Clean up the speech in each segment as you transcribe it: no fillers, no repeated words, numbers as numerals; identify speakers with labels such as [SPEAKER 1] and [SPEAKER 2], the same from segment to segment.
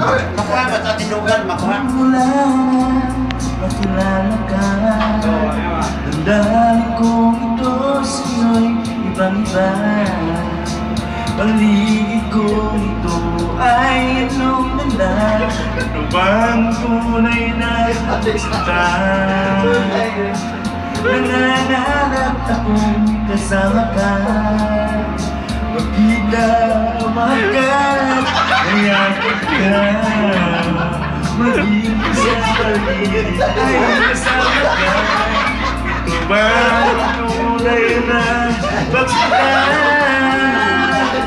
[SPEAKER 1] Makuha ba sa tinugan? Makuha?
[SPEAKER 2] Mula na makilala ka, damdamin kong ito sa'yo'y ibang-iba. Paligid kong ito ay anong nala, ano bang tunay na kita? Nangangarap akong kasama ka, magkita, umagat, nayakap ka, maging sa paligid ay kasama ka. Ito ba ang tunay na pagkita?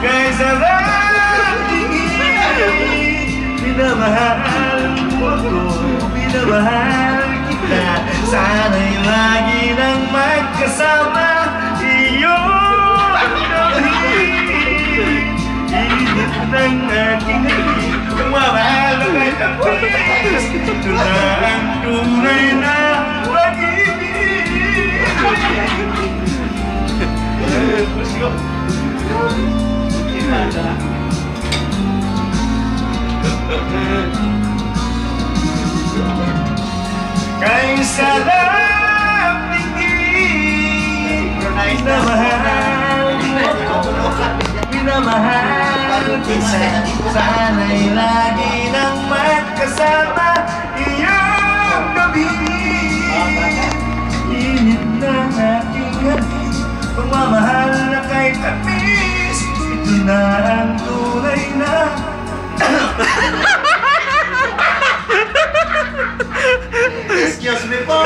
[SPEAKER 2] Kay sarap tingin, minamahal mo ako, minamahal kita. Sana'y lagi nang magkasama, iyong gawin. Init ng aking higit, kung mamahal na kay tapis. Ito na ang tunay na pag-ibig. Let's go. Kay sarap tingin, minamahal mo, minamahal kita. Sana'y lagi nang magkasama, iyong gabi. Init ng aking gabi, pagmamahal na kay tamis. Ito na ang tunay na
[SPEAKER 1] Excuse me po.